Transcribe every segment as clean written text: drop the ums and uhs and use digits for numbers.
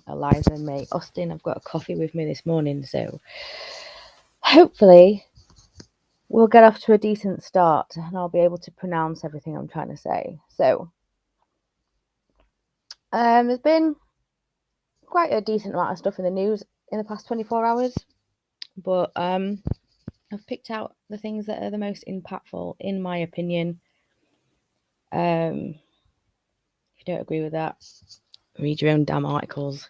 Eliza May Austin. I've got a coffee with me this morning, so hopefully we'll get off to a decent start and I'll be able to pronounce everything I'm trying to say. So, there's been quite a decent amount of stuff in the news in the past 24 hours, but I've picked out the things that are the most impactful, in my opinion. If you don't agree with that, read your own damn articles.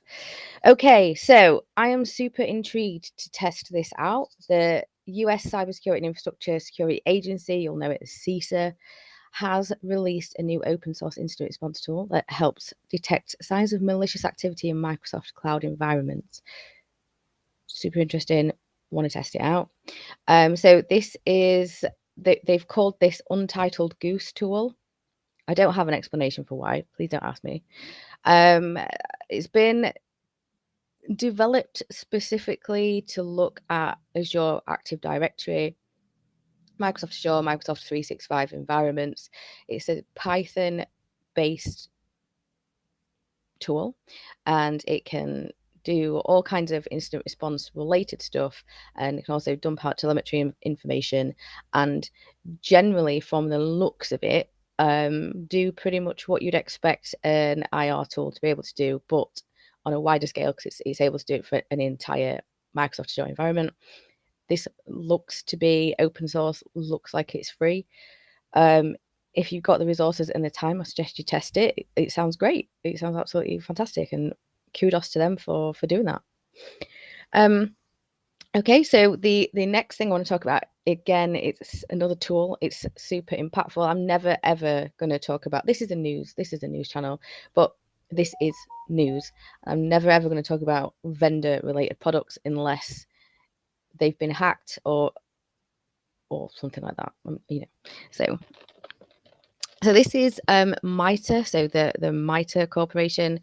Okay, so I am super intrigued to test this out. The US Cybersecurity and Infrastructure Security Agency, you'll know it as CISA, has released a new open source incident response tool that helps detect signs of malicious activity in Microsoft cloud environments. Super interesting. Want to test it out. So this is, they've called this Untitled Goose tool. I don't have an explanation for why. Please don't ask me. It's been developed specifically to look at Azure Active Directory, Microsoft Azure, Microsoft 365 environments. It's a Python-based tool, and it can do all kinds of incident response related stuff, and it can also dump out telemetry information, and generally, from the looks of it, do pretty much what you'd expect an IR tool to be able to do, but on a wider scale, because it's able to do it for an entire Microsoft Azure environment. This looks to be open source, looks like it's free. If you've got the resources and the time, I suggest you test it. It sounds great. It sounds absolutely fantastic, and kudos to them for doing that. Okay, so the next thing I want to talk about, again, it's another tool. It's super impactful. I'm never ever going to talk about, this is a news channel, but this is news. I'm never ever going to talk about vendor related products unless they've been hacked or something like that. So this is MITRE, so the MITRE Corporation,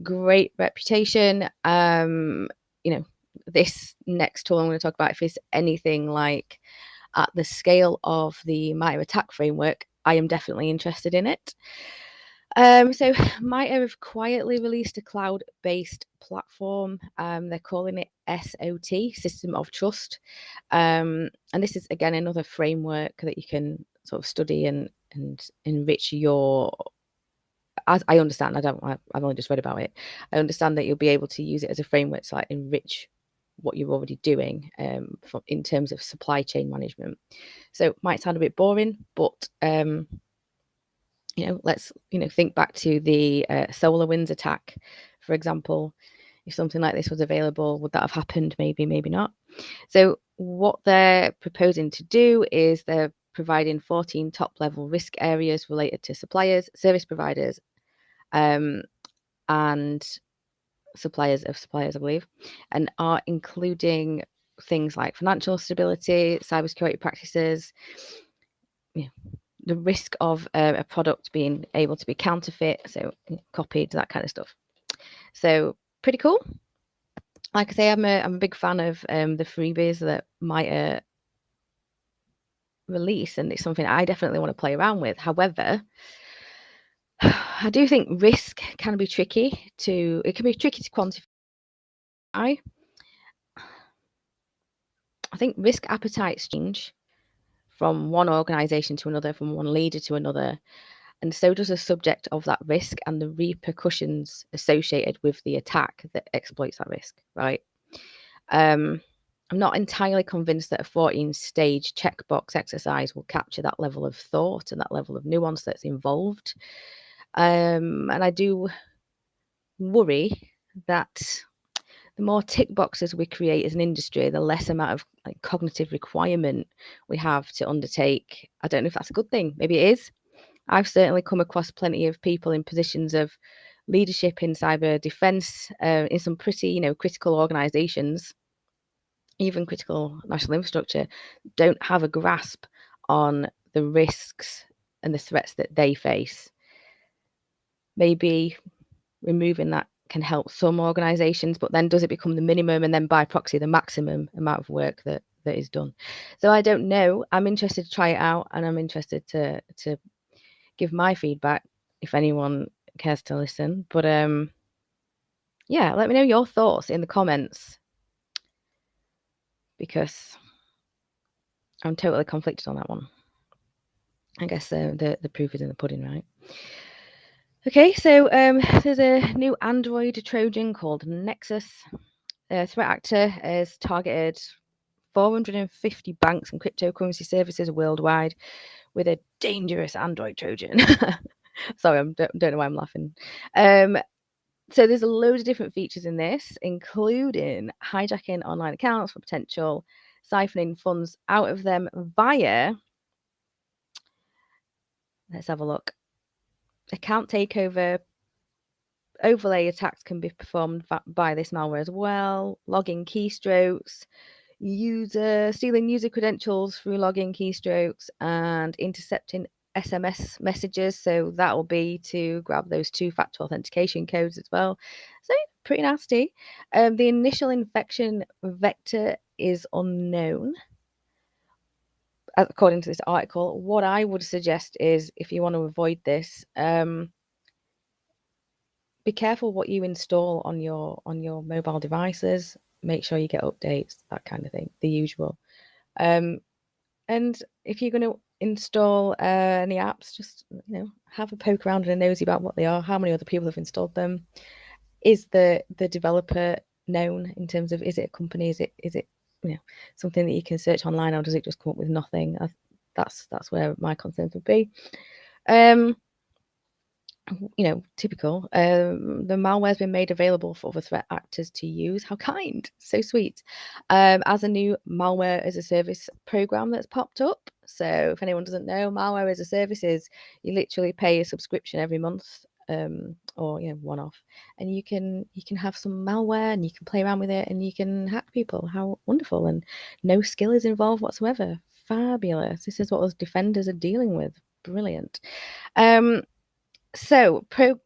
great reputation. This next tool I'm going to talk about, if it's anything like at the scale of the MITRE attack framework, I am definitely interested in it. So MITRE have quietly released a cloud-based platform. They're calling it SOT, System of Trust. And this is, again, another framework that you can sort of study and enrich your, as I understand, I've only just read about it. I understand that you'll be able to use it as a framework to like enrich what you're already doing in terms of supply chain management. So it might sound a bit boring, but let's think back to the SolarWinds attack, for example. If something like this was available, would that have happened? Maybe, maybe not. So what they're proposing to do is they're providing 14 top-level risk areas related to suppliers, service providers, and suppliers of suppliers, I believe, and are including things like financial stability, cybersecurity practices, the risk of a product being able to be counterfeit, so copied, that kind of stuff. So pretty cool. Like I say, I'm a big fan of the freebies that MITRE release, and it's something I definitely want to play around with. However, I do think risk can be tricky to quantify. I think risk appetites change from one organization to another, from one leader to another, and so does the subject of that risk and the repercussions associated with the attack that exploits that risk, right? I'm not entirely convinced that a 14-stage checkbox exercise will capture that level of thought and that level of nuance that's involved. And I do worry that the more tick boxes we create as an industry, the less amount of cognitive requirement we have to undertake. I don't know if that's a good thing. Maybe it is. I've certainly come across plenty of people in positions of leadership in cyber defense in some pretty, critical organizations, even critical national infrastructure, don't have a grasp on the risks and the threats that they face. Maybe removing that can help some organizations, but then does it become the minimum and then by proxy the maximum amount of work that is done? So I don't know. I'm interested to try it out, and I'm interested to give my feedback if anyone cares to listen. But yeah, let me know your thoughts in the comments, because I'm totally conflicted on that one. I guess the proof is in the pudding, right? Okay, so there's a new Android Trojan called Nexus. A threat actor has targeted 450 banks and cryptocurrency services worldwide with a dangerous Android Trojan. Sorry, I don't know why I'm laughing. So there's a load of different features in this, including hijacking online accounts for potential siphoning funds out of them via, let's have a look, account takeover. Overlay attacks can be performed by this malware as well. Login keystrokes, stealing user credentials through login keystrokes, and intercepting SMS messages. So that will be to grab those two-factor authentication codes as well. So pretty nasty. The initial infection vector is unknown, according to this article. What I would suggest is, if you want to avoid this, be careful what you install on your mobile devices. Make sure you get updates, that kind of thing, the usual. And if you're going to install any apps, just have a poke around and a nosy about what they are, how many other people have installed them. Is the developer known in terms of, is it a company, is it something that you can search online, or does it just come up with nothing? That's where my concerns would be. Typical. The malware's been made available for other threat actors to use. How kind, so sweet. As a new malware as a service program that's popped up. So if anyone doesn't know, malware as a service is you literally pay a subscription every month, or one-off, and you can have some malware and you can play around with it and you can hack people. How wonderful! And no skill is involved whatsoever. Fabulous. This is what us defenders are dealing with. Brilliant. So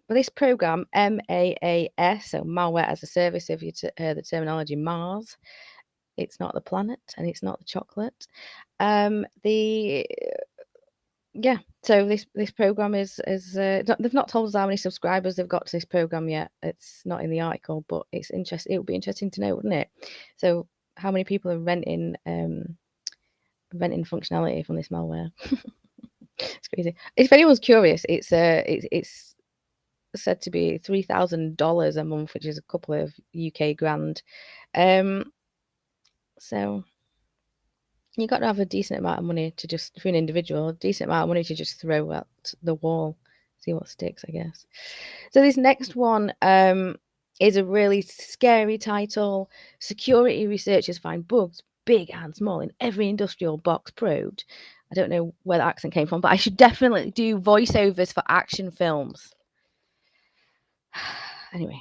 this program, MAAS, so malware as a service, if you the terminology MAAS, it's not the planet and it's not the chocolate. So this program is they've not told us how many subscribers they've got to this program yet. It's not in the article, but it's interesting. It would be interesting to know, wouldn't it? So how many people are renting functionality from this malware? It's crazy. If anyone's curious, it's said to be $3,000 a month, which is a couple of UK grand. So you got to have a decent amount of money to just, for an individual, a decent amount of money to just throw at the wall, see what sticks, I guess. So this next one is a really scary title. Security researchers find bugs, big and small, in every industrial box probed. I don't know where the accent came from, but I should definitely do voiceovers for action films. Anyway,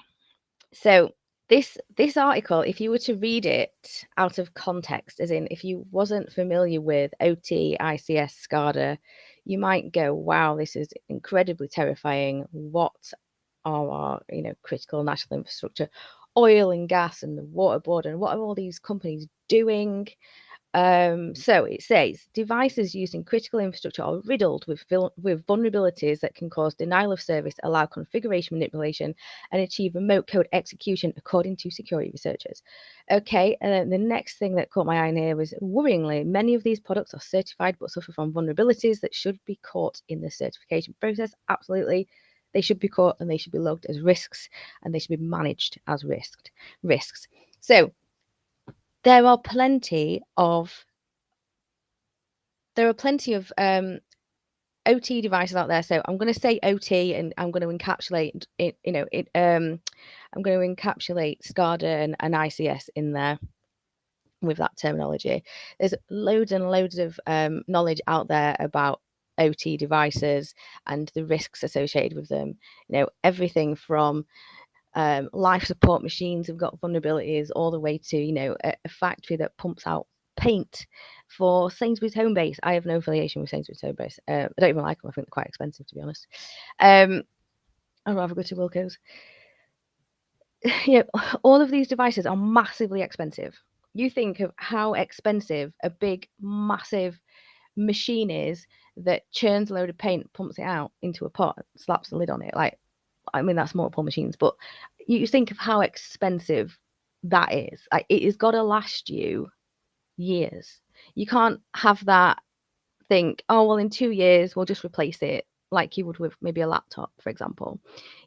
so this article, if you were to read it out of context, as in if you wasn't familiar with OT, ICS, SCADA, you might go, wow, this is incredibly terrifying. What are our critical national infrastructure, oil and gas and the water board, and what are all these companies doing? So it says devices used in critical infrastructure are riddled with vulnerabilities that can cause denial of service, allow configuration manipulation, and achieve remote code execution, according to security researchers. Okay, and then the next thing that caught my eye in here was, worryingly, many of these products are certified but suffer from vulnerabilities that should be caught in the certification process. Absolutely. They should be caught and they should be logged as risks, and they should be managed as risks. So there are plenty of OT devices out there. So I'm going to say OT, and I'm going to encapsulate it. I'm going to encapsulate SCADA and ICS in there with that terminology. There's loads and loads of knowledge out there about OT devices and the risks associated with them. Everything from life support machines have got vulnerabilities, all the way to a factory that pumps out paint for Sainsbury's Homebase. I have no affiliation with Sainsbury's Homebase. I don't even like them. I think they're quite expensive, to be honest. I'd rather go to Wilko's. All of these devices are massively expensive. You think of how expensive a big, massive machine is that churns a load of paint, pumps it out into a pot, slaps the lid on it. That's multiple machines, but you think of how expensive that is. Like, it has got to last you years. You can't have that think, oh, well, in 2 years, we'll just replace it like you would with maybe a laptop, for example.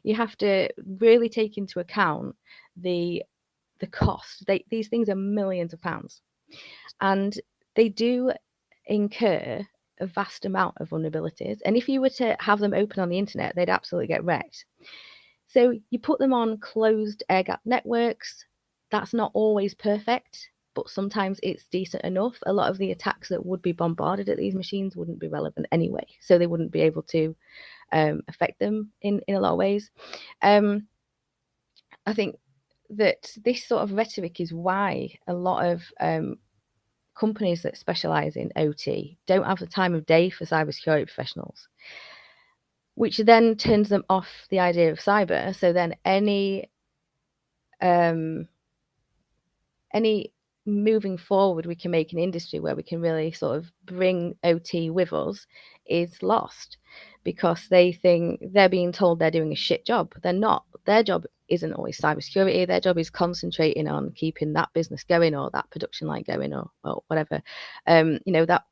You have to really take into account the cost. These things are millions of pounds, and they do incur a vast amount of vulnerabilities. And if you were to have them open on the internet, they'd absolutely get wrecked. So you put them on closed air-gapped networks. That's not always perfect, but sometimes it's decent enough. A lot of the attacks that would be bombarded at these machines wouldn't be relevant anyway, so they wouldn't be able to affect them in a lot of ways. I think that this sort of rhetoric is why a lot of companies that specialize in OT don't have the time of day for cybersecurity professionals, which then turns them off the idea of cyber. So then any moving forward we can make an industry where we can really sort of bring OT with us is lost, because they think they're being told they're doing a shit job. They're not. Their job isn't always cybersecurity. Their job is concentrating on keeping that business going, or that production line going, or whatever. That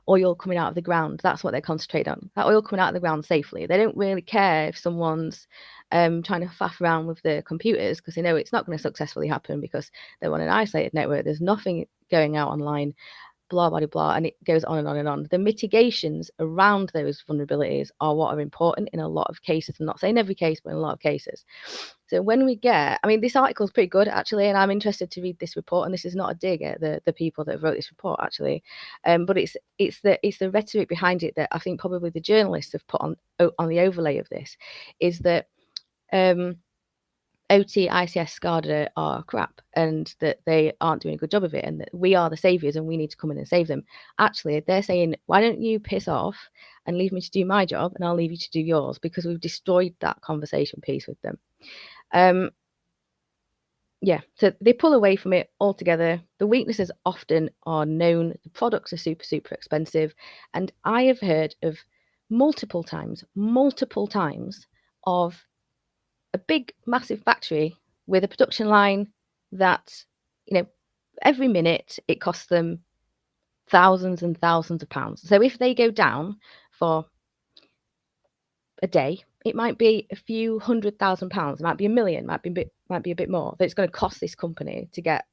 oil coming out of the ground, that's what they concentrate on. That oil coming out of the ground safely. They don't really care if someone's trying to faff around with the computers, because they know it's not going to successfully happen, because they're on an isolated network. There's nothing going out online, blah, blah, blah, and it goes on and on and on. The mitigations around those vulnerabilities are what are important in a lot of cases. I'm not saying every case, but in a lot of cases. So when we get, this article is pretty good, actually, and I'm interested to read this report, and this is not a dig at the people that wrote this report, actually, but it's the rhetoric behind it that I think probably the journalists have put on the overlay of this, is that OT, ICS, SCADA are crap, and that they aren't doing a good job of it, and that we are the saviours and we need to come in and save them. Actually, they're saying, why don't you piss off and leave me to do my job, and I'll leave you to do yours, because we've destroyed that conversation piece with them. So they pull away from it altogether. The weaknesses often are known. The products are super, super expensive. And I have heard of multiple times of a big, massive factory with a production line that, every minute it costs them thousands and thousands of pounds. So if they go down for a day, it might be a few £100,000, it might be £1 million, might be a bit more, that it's going to cost this company to get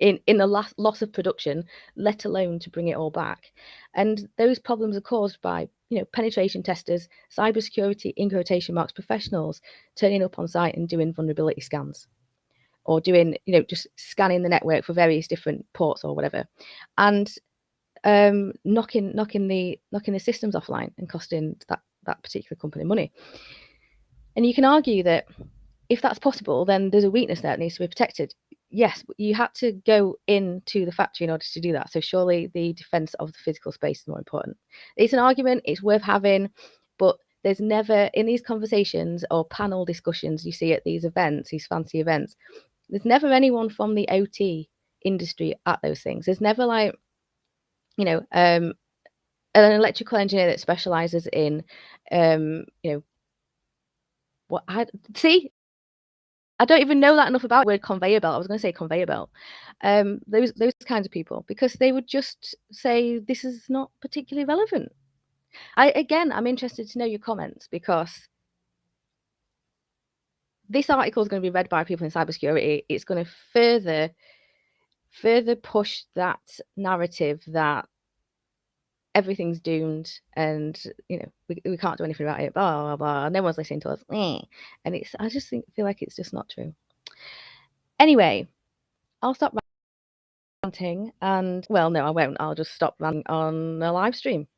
in the loss of production, let alone to bring it all back. And those problems are caused by penetration testers, cybersecurity in quotation marks professionals turning up on site and doing vulnerability scans, or doing just scanning the network for various different ports or whatever, and knocking the systems offline and costing that particular company money. And you can argue that if that's possible, then there's a weakness there that needs to be protected. Yes, but you had to go into the factory in order to do that. So surely the defense of the physical space is more important. It's an argument, it's worth having, but there's never, in these conversations or panel discussions you see at these events, these fancy events, there's never anyone from the OT industry at those things. There's never like, an electrical engineer that specializes in, what I see. I don't even know that enough about the word conveyor belt. I was going to say conveyor belt. Those kinds of people, because they would just say this is not particularly relevant. I'm interested to know your comments, because this article is going to be read by people in cybersecurity. It's going to further push that narrative that everything's doomed, and we can't do anything about it, blah blah blah, no one's listening to us, and I just feel like it's just not true. Anyway, I'll stop ranting, and well, no, I won't. I'll just stop ranting on a live stream.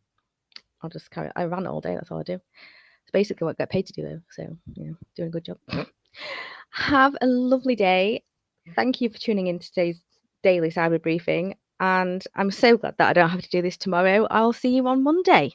I'll just I rant all day, that's all I do. It's basically what I get paid to do, though, so doing a good job. Have a lovely day. Thank you for tuning in to today's daily cyber briefing, and I'm so glad that I don't have to do this tomorrow. I'll see you on Monday.